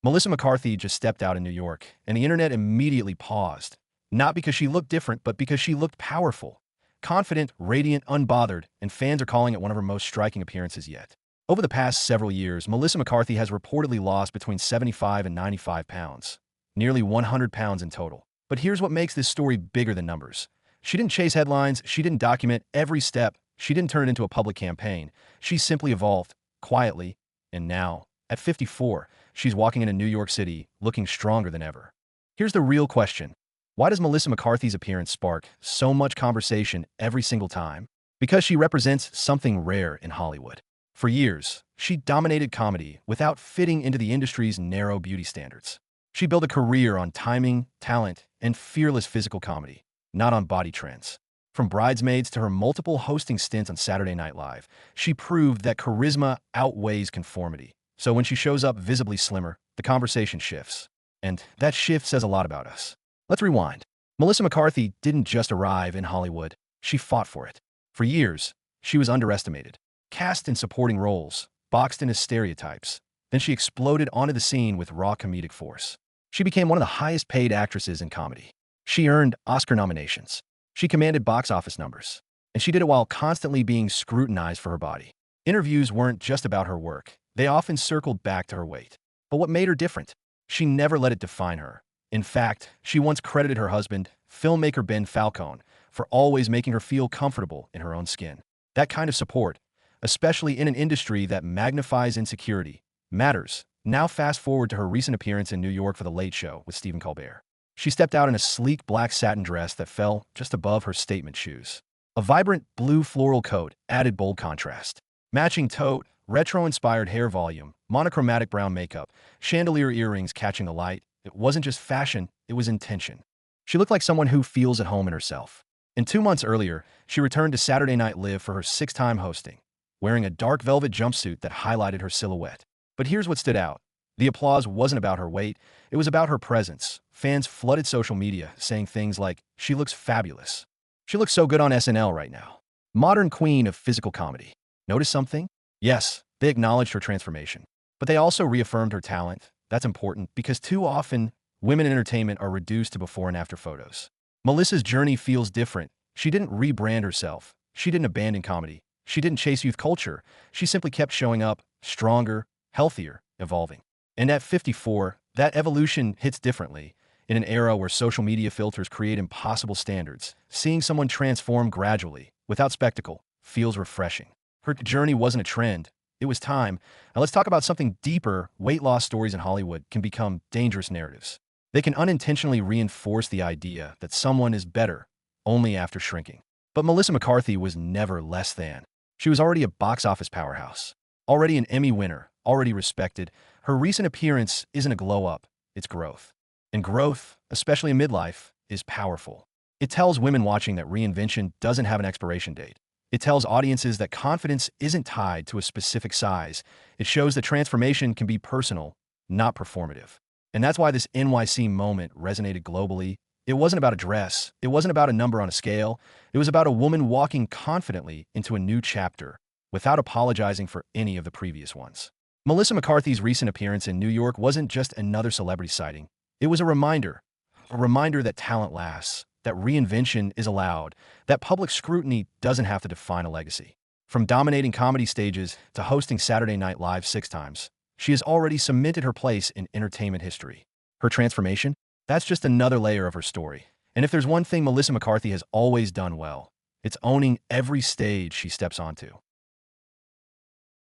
Melissa McCarthy just stepped out in New York, and the internet immediately paused. Not because she looked different, but because she looked powerful. Confident, radiant, unbothered, and fans are calling it one of her most striking appearances yet. Over the past several years, Melissa McCarthy has reportedly lost between 75 and 95 pounds, nearly 100 pounds in total. But here's what makes this story bigger than numbers. She didn't chase headlines, she didn't document every step, she didn't turn it into a public campaign. She simply evolved, quietly, and now, at 54, she's walking into New York City looking stronger than ever. Here's the real question. Why does Melissa McCarthy's appearance spark so much conversation every single time? Because she represents something rare in Hollywood. For years, she dominated comedy without fitting into the industry's narrow beauty standards. She built a career on timing, talent, and fearless physical comedy, not on body trends. From Bridesmaids to her multiple hosting stints on Saturday Night Live, she proved that charisma outweighs conformity. So when she shows up visibly slimmer, the conversation shifts. And that shift says a lot about us. Let's rewind. Melissa McCarthy didn't just arrive in Hollywood, she fought for it. For years, she was underestimated, cast in supporting roles, boxed into stereotypes. Then she exploded onto the scene with raw comedic force. She became one of the highest paid actresses in comedy. She earned Oscar nominations. She commanded box office numbers. And she did it while constantly being scrutinized for her body. Interviews weren't just about her work. They often circled back to her weight. But what made her different? She never let it define her. In fact, she once credited her husband, filmmaker Ben Falcone, for always making her feel comfortable in her own skin. That kind of support, especially in an industry that magnifies insecurity, matters. Now fast forward to her recent appearance in New York for The Late Show with Stephen Colbert. She stepped out in a sleek black satin dress that fell just above her statement shoes. A vibrant blue floral coat added bold contrast. Matching tote, retro-inspired hair volume, monochromatic brown makeup, chandelier earrings catching the light. It wasn't just fashion, it was intention. She looked like someone who feels at home in herself. And 2 months earlier, she returned to Saturday Night Live for her 6th time hosting, wearing a dark velvet jumpsuit that highlighted her silhouette. But here's what stood out. The applause wasn't about her weight, it was about her presence. Fans flooded social media, saying things like, "She looks fabulous. She looks so good on SNL right now. Modern queen of physical comedy." Notice something? Yes, they acknowledged her transformation. But they also reaffirmed her talent. That's important because too often, women in entertainment are reduced to before and after photos. Melissa's journey feels different. She didn't rebrand herself. She didn't abandon comedy. She didn't chase youth culture. She simply kept showing up, stronger, healthier, evolving. And at 54, that evolution hits differently. In an era where social media filters create impossible standards, seeing someone transform gradually, without spectacle, feels refreshing. Her journey wasn't a trend, it was time. Now let's talk about something deeper. Weight loss stories in Hollywood can become dangerous narratives. They can unintentionally reinforce the idea that someone is better only after shrinking. But Melissa McCarthy was never less than. She was already a box office powerhouse, already an Emmy winner, already respected. Her recent appearance isn't a glow-up, it's growth. And growth, especially in midlife, is powerful. It tells women watching that reinvention doesn't have an expiration date. It tells audiences that confidence isn't tied to a specific size. It shows that transformation can be personal, not performative. And that's why this NYC moment resonated globally. It wasn't about a dress. It wasn't about a number on a scale. It was about a woman walking confidently into a new chapter without apologizing for any of the previous ones. Melissa McCarthy's recent appearance in New York wasn't just another celebrity sighting. It was a reminder that talent lasts, that reinvention is allowed, that public scrutiny doesn't have to define a legacy. From dominating comedy stages to hosting Saturday Night Live 6 times, she has already cemented her place in entertainment history. Her transformation? That's just another layer of her story. And if there's one thing Melissa McCarthy has always done well, it's owning every stage she steps onto.